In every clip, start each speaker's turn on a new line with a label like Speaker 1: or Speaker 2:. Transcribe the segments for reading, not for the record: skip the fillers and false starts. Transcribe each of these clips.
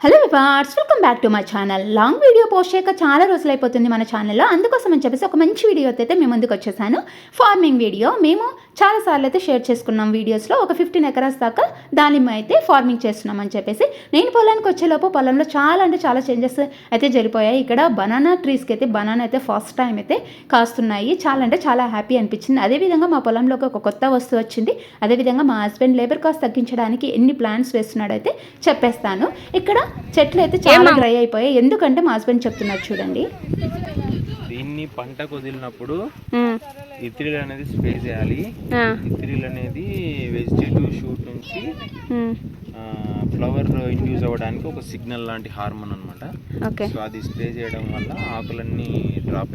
Speaker 1: Hello viewers, welcome back to my channel. Long video post చేయక చాలా రోజులు అయిపోతుంది మన ఛానల్లో. అందుకోసం అని చెప్పేసి ఒక మంచి వీడియో అయితే మేము ముందుకు వచ్చేసాను. ఫార్మింగ్ వీడియో మేము చాలాసార్లు అయితే షేర్ చేసుకున్నాం వీడియోస్లో. ఒక 15 ఎకరాస్ దాకా దానిమ్మ అయితే ఫార్మింగ్ చేస్తున్నామని చెప్పేసి. నేను పొలానికి వచ్చేలోపు పొలంలో చాలా చేంజెస్ అయితే జరిగిపోయాయి. ఇక్కడ బనానా ట్రీస్కి అయితే బనానా అయితే ఫస్ట్ టైం అయితే కాస్తున్నాయి. చాలా హ్యాపీ అనిపించింది. అదేవిధంగా మా పొలంలోకి ఒక కొత్త వస్తువు వచ్చింది. అదేవిధంగా మా హస్బెండ్ లేబర్ కాస్ట్ తగ్గించడానికి ఎన్ని ప్లాన్స్ వేస్తున్నాడో అయితే చెప్పేస్తాను. ఇక్కడ చెట్లు అయితే చాలా డ్రై అయిపోయాయి. ఎందుకంటే మా హస్బెండ్ చెప్తున్నారు చూడండి.
Speaker 2: దీన్ని పంట కుదిలినప్పుడు ఇత్రిల్ అనేది స్ప్రే చేయాలి. ఇత్రిల్ అనేది వెజిటేటివ్ షూట్ నుంచి ఫ్లవర్ ఇండ్యూస్ అవ్వడానికి ఒక సిగ్నల్ లాంటి హార్మోన్ అనమాట. సో అది స్ప్రే చేయడం వల్ల ఆకులన్నీ డ్రాప్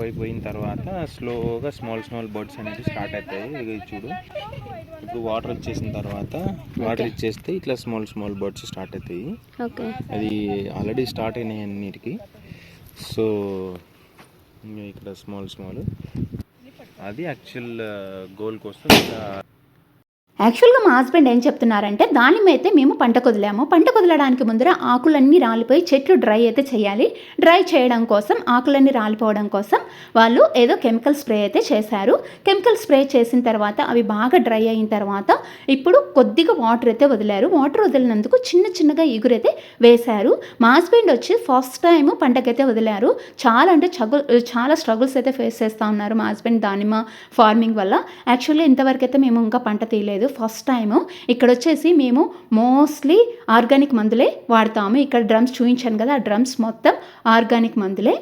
Speaker 2: అయిపోయిన తర్వాత స్లోగా స్మాల్ బర్డ్స్ అనేది స్టార్ట్ అవుతాయి. ఇది చూడు, ఇప్పుడు వాటర్ వచ్చేసిన తర్వాత వాటర్ ఇచ్చేస్తే ఇట్లా స్మాల్ బర్డ్స్ స్టార్ట్ అవుతాయి. అది ఆల్రెడీ స్టార్ట్ అయినాయి అన్నిటికీ. సో ఇక్కడ స్మాల్ అది యాక్చువల్ గోల్ కోసం.
Speaker 1: యాక్చువల్గా మా హస్బెండ్ ఏం చెప్తున్నారంటే, దానిమ్మ అయితే మేము పంట కుదలడానికి ముందర ఆకులన్నీ రాలిపోయి చెట్లు డ్రై అయితే చేయాలి. డ్రై చేయడం కోసం, ఆకులన్నీ రాలిపోవడం కోసం వాళ్ళు ఏదో కెమికల్ స్ప్రే అయితే చేశారు. కెమికల్ స్ప్రే చేసిన తర్వాత అవి బాగా డ్రై అయిన తర్వాత ఇప్పుడు కొద్దిగా వాటర్ అయితే వదిలారు. వాటర్ వదిలినందుకు చిన్నగా ఇగురైతే వేశారు. మా హస్బెండ్ వచ్చి ఫస్ట్ టైం పంటకైతే వదిలారు. చాలా స్ట్రగుల్స్ అయితే ఫేస్ చేస్తూ ఉన్నారు మా హస్బెండ్ దానిమ్మ ఫార్మింగ్ వల్ల. యాక్చువల్లీ ఇంతవరకు అయితే మేము ఇంకా పంట తీయలేదు. ఫస్ట్ టైము ఇక్కడ వచ్చేసి మేము మోస్ట్లీ ఆర్గానిక్ మందులే వాడతాము. ఇక్కడ డ్రమ్స్ చూపించాను కదా, ఆ డ్రమ్స్ మొత్తం ఆర్గానిక్ మందులే.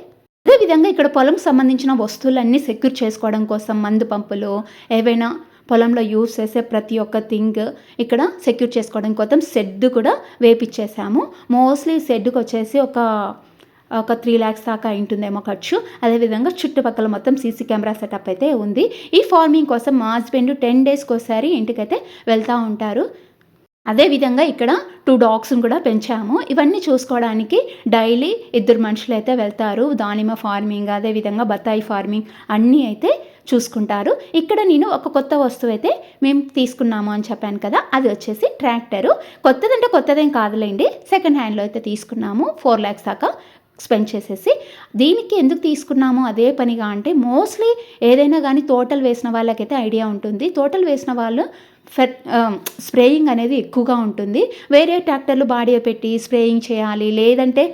Speaker 1: అదేవిధంగా ఇక్కడ పొలంకి సంబంధించిన వస్తువులన్నీ సెక్యూర్ చేసుకోవడం కోసం మందు పంపులు, ఏవైనా పొలంలో యూస్ చేసే ప్రతి ఒక్క థింగ్ ఇక్కడ సెక్యూర్ చేసుకోవడం కోసం షెడ్ కూడా వేపిచ్చేసాము. మోస్ట్లీ షెడ్కి వచ్చేసి ఒక 3 lakhs దాకా అయింటుందేమో ఖర్చు. అదేవిధంగా చుట్టుపక్కల మొత్తం సీసీ కెమెరా సెటప్ అయితే ఉంది. ఈ ఫార్మింగ్ కోసం మా హస్బెండ్ 10 daysకి ఒకసారి ఇంటికైతే వెళ్తూ ఉంటారు. అదేవిధంగా ఇక్కడ 2 dogsని కూడా పెంచాము. ఇవన్నీ చూసుకోవడానికి డైలీ 2 మనుషులు అయితే వెళ్తారు. దానిమ్మ ఫార్మింగ్, అదేవిధంగా బత్తాయి ఫార్మింగ్ అన్నీ అయితే చూసుకుంటారు. ఇక్కడ నేను ఒక కొత్త వస్తువు అయితే మేము తీసుకున్నాము అని చెప్పాను కదా, అది వచ్చేసి ట్రాక్టరు. కొత్తదేం కాదులేండి, సెకండ్ హ్యాండ్లో అయితే తీసుకున్నాము. 4 lakhs దాకా స్పెండ్ చేసేసి. దీనికి ఎందుకు తీసుకున్నాము అదే పనిగా అంటే, మోస్ట్లీ ఏదైనా కానీ తోటలు వేసిన వాళ్ళకైతే ఐడియా ఉంటుంది. తోటలు వేసిన వాళ్ళు స్ప్రేయింగ్ అనేది ఎక్కువగా ఉంటుంది. వేరే ట్రాక్టర్లు బాడీ పెట్టి స్ప్రేయింగ్ చేయాలి, లేదంటే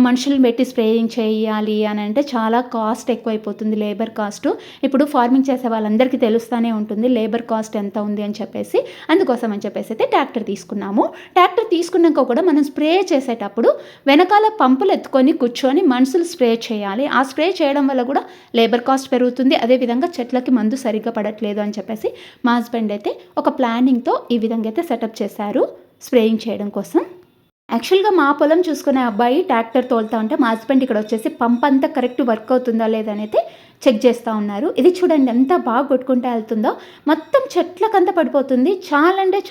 Speaker 1: మనుషులను పెట్టి స్ప్రేయింగ్ చేయాలి అని అంటే చాలా కాస్ట్ ఎక్కువైపోతుంది, లేబర్ కాస్ట్. ఇప్పుడు ఫార్మింగ్ చేసే వాళ్ళందరికీ తెలుస్తూనే ఉంటుంది లేబర్ కాస్ట్ ఎంత ఉంది అని చెప్పేసి. అందుకోసం అని చెప్పేసి అయితే ట్రాక్టర్ తీసుకున్నాము. ట్రాక్టర్ తీసుకున్నాక కూడా మనం స్ప్రే చేసేటప్పుడు వెనకాల పంపులు ఎత్తుకొని కూర్చొని మనుషులు స్ప్రే చేయాలి. ఆ స్ప్రే చేయడం వల్ల కూడా లేబర్ కాస్ట్ పెరుగుతుంది. అదేవిధంగా చెట్లకి మందు సరిగ్గా పడట్లేదు అని చెప్పేసి మా హస్బెండ్ అయితే ఒక ప్లానింగ్తో ఈ విధంగా అయితే సెటప్ చేశారు స్ప్రేయింగ్ చేయడం కోసం. యాక్చువల్గా మా పొలం చూసుకునే అబ్బాయి ట్రాక్టర్ తోలుతా ఉంటే మా హస్బెండ్ ఇక్కడ వచ్చేసి పంప్ అంతా కరెక్ట్ వర్క్ అవుతుందా లేదనైతే చెక్ చేస్తూ ఉన్నారు. ఇది చూడండి ఎంత బాగా కొట్టుకుంటే వెళ్తుందో, మొత్తం చెట్లకంతా పడిపోతుంది.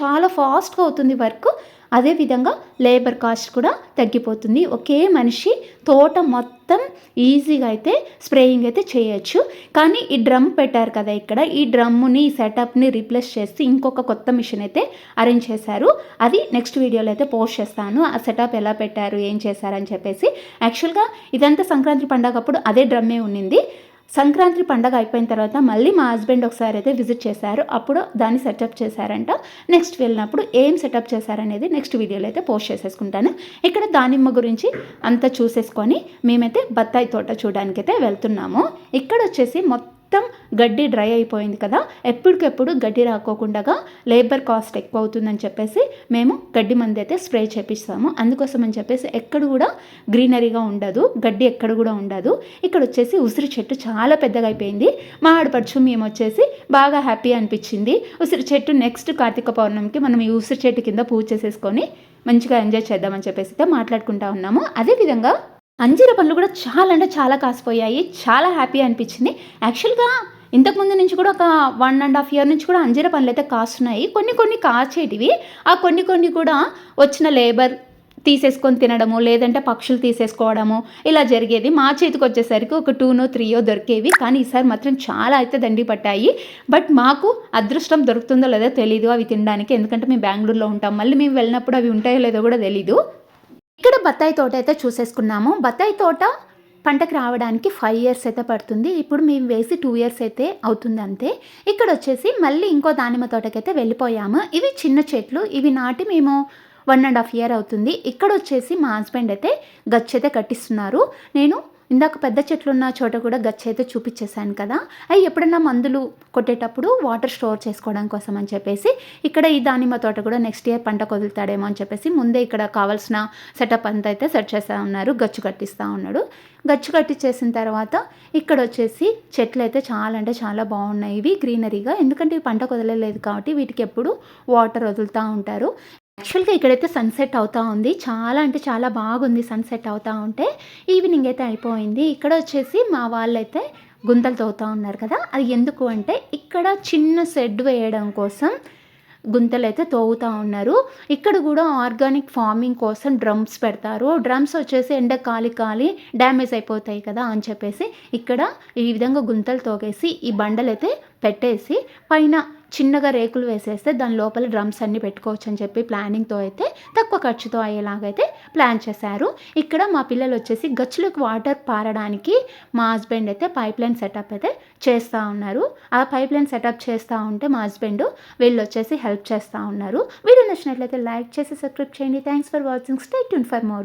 Speaker 1: చాలా ఫాస్ట్గా అవుతుంది వర్క్. అదేవిధంగా లేబర్ కాస్ట్ కూడా తగ్గిపోతుంది. ఒకే మనిషి తోట మొత్తం ఈజీగా అయితే స్ప్రేయింగ్ అయితే చేయొచ్చు. కానీ ఈ డ్రమ్ పెట్టారు కదా ఇక్కడ, ఈ డ్రమ్ముని ఈ సెటప్ని రీప్లేస్ చేసి ఇంకొక కొత్త మిషన్ అయితే అరేంజ్ చేశారు. అది నెక్స్ట్ వీడియోలో అయితే పోస్ట్ చేస్తాను. ఆ సెటప్ ఎలా పెట్టారు, ఏం చేశారని చెప్పేసి. యాక్చువల్గా ఇదంతా సంక్రాంతి పండగ అప్పుడు అదే డ్రమ్మే ఉన్నింది. సంక్రాంతి పండగ అయిపోయిన తర్వాత మళ్ళీ మా హస్బెండ్ ఒకసారి అయితే విజిట్ చేశారు. అప్పుడు దాన్ని సెటప్ చేశారంట. నెక్స్ట్ వెళ్ళినప్పుడు ఏం సెటప్ చేశారనేది నెక్స్ట్ వీడియోలో అయితే పోస్ట్ చేసేసుకుంటాను. ఇక్కడ దానిమ్మ గురించి అంతా చూసేసుకొని మేమైతే బత్తాయి తోట చూడడానికి అయితే వెళ్తున్నాము. ఇక్కడ వచ్చేసి మొత్తం గడ్డి డ్రై అయిపోయింది కదా, ఎప్పటికెప్పుడు గడ్డి రాకోకుండా లేబర్ కాస్ట్ ఎక్కువ అవుతుందని చెప్పేసి మేము గడ్డి మంది అయితే స్ప్రే చేపిస్తాము. అందుకోసం అని చెప్పేసి ఎక్కడ కూడా గ్రీనరీగా ఉండదు, గడ్డి ఎక్కడ కూడా ఉండదు. ఇక్కడ వచ్చేసి ఉసిరి చెట్టు చాలా పెద్దగా అయిపోయింది. మా ఆడపడుచు మేము వచ్చేసి బాగా హ్యాపీ అనిపించింది. ఉసిరి చెట్టు నెక్స్ట్ కార్తీక పౌర్ణమికి మనం ఈ ఉసిరి చెట్టు కింద పూజ చేసేసుకొని మంచిగా ఎంజాయ్ చేద్దామని చెప్పేసి అయితే మాట్లాడుకుంటా ఉన్నాము. అదేవిధంగా అంజీర పండ్లు కూడా చాలా కాసిపోయాయి. చాలా హ్యాపీ అనిపించింది. యాక్చువల్గా ఇంతకుముందు నుంచి కూడా ఒక 1.5 year నుంచి కూడా అంజీర పండ్లు అయితే కాస్తున్నాయి. కొన్ని కాచేటివి, ఆ కొన్ని కూడా వచ్చిన లేబర్ తీసేసుకొని తినడము, లేదంటే పక్షులు తీసేసుకోవడము ఇలా జరిగేది. మా చేతికి వచ్చేసరికి ఒక 2నో 3యో దొరికేవి. కానీ ఈసారి మాత్రం చాలా అయితే దండి పట్టాయి. బట్ మాకు అదృష్టం దొరుకుతుందో లేదో తెలీదు అవి తినడానికి. ఎందుకంటే మేము బెంగళూరులో ఉంటాం. మళ్ళీ మేము వెళ్ళినప్పుడు అవి ఉంటాయో లేదో కూడా తెలీదు. ఇక్కడ బత్తాయి తోట అయితే చూసేసుకున్నాము. బత్తాయి తోట పంటకు రావడానికి 5 ఇయర్స్ అయితే పడుతుంది. ఇప్పుడు మేము వేసి 2 ఇయర్స్ అయితే అవుతుంది అంతే. ఇక్కడ వచ్చేసి మళ్ళీ ఇంకో దానిమ్మ తోటకైతే వెళ్ళిపోయాము. ఇవి చిన్న చెట్లు. ఇవి నాటి మేము 1.5 ఇయర్ అవుతుంది. ఇక్కడ వచ్చేసి మా హస్బెండ్ అయితే గచ్చు అయితే కట్టిస్తున్నారు. నేను ఇందాక పెద్ద చెట్లు ఉన్న చోట కూడా గచ్చు అయితే చూపించేశాను కదా, అవి ఎప్పుడన్నా మందులు కొట్టేటప్పుడు వాటర్ స్టోర్ చేసుకోవడం కోసం అని చెప్పేసి ఇక్కడ ఈ దానిమ్మ తోట కూడా నెక్స్ట్ ఇయర్ పంట కొదులుతాడేమో అని చెప్పేసి ముందే ఇక్కడ కావాల్సిన సెటప్ అంతా అయితే సెట్ చేస్తూ ఉన్నారు. గచ్చు కట్టిస్తూ ఉన్నాడు. గచ్చు కట్టించేసిన తర్వాత ఇక్కడ వచ్చేసి చెట్లు అయితే చాలా అంటే చాలా బాగున్నాయి. ఇవి గ్రీనరీగా, ఎందుకంటే ఇవి పంట కొదలలేదు కాబట్టి వీటికి ఎప్పుడు వాటర్ వదులుతూ ఉంటారు. యాక్చువల్గా ఇక్కడైతే సన్సెట్ అవుతూ ఉంది. చాలా అంటే చాలా బాగుంది సన్సెట్ అవుతూ ఉంటే. ఈవినింగ్ అయితే అయిపోయింది. ఇక్కడ వచ్చేసి మా వాళ్ళైతే గుంతలు తవ్వుతూ ఉన్నారు కదా, అది ఎందుకు అంటే ఇక్కడ చిన్న షెడ్ వేయడం కోసం గుంతలు అయితే తవ్వుతూ ఉన్నారు. ఇక్కడ కూడా ఆర్గానిక్ ఫార్మింగ్ కోసం డ్రమ్స్ పెడతారు. డ్రమ్స్ వచ్చేసి ఎండ కాలి డ్యామేజ్ అయిపోతాయి కదా అని చెప్పేసి ఇక్కడ ఈ విధంగా గుంతలు తోగేసి ఈ బండలు అయితే పెట్టేసి పైన చిన్నగా రేకులు వేసేస్తే దాని లోపల డ్రమ్స్ అన్నీ పెట్టుకోవచ్చు అని చెప్పి ప్లానింగ్తో అయితే తక్కువ ఖర్చుతో అయ్యేలాగైతే ప్లాన్ చేశారు. ఇక్కడ మా పిల్లలు వచ్చేసి గచ్చులకు వాటర్ పారడానికి మా హస్బెండ్ అయితే పైప్ లైన్ సెటప్ అయితే చేస్తూ ఉన్నారు. ఆ పైప్ లైన్ సెటప్ చేస్తూ ఉంటే మా హస్బెండ్ వీళ్ళు వచ్చేసి హెల్ప్ చేస్తూ ఉన్నారు. వీడియో నచ్చినట్లయితే లైక్ చేసి సబ్స్క్రైబ్ చేయండి. Thanks for watching. Stay tune for more.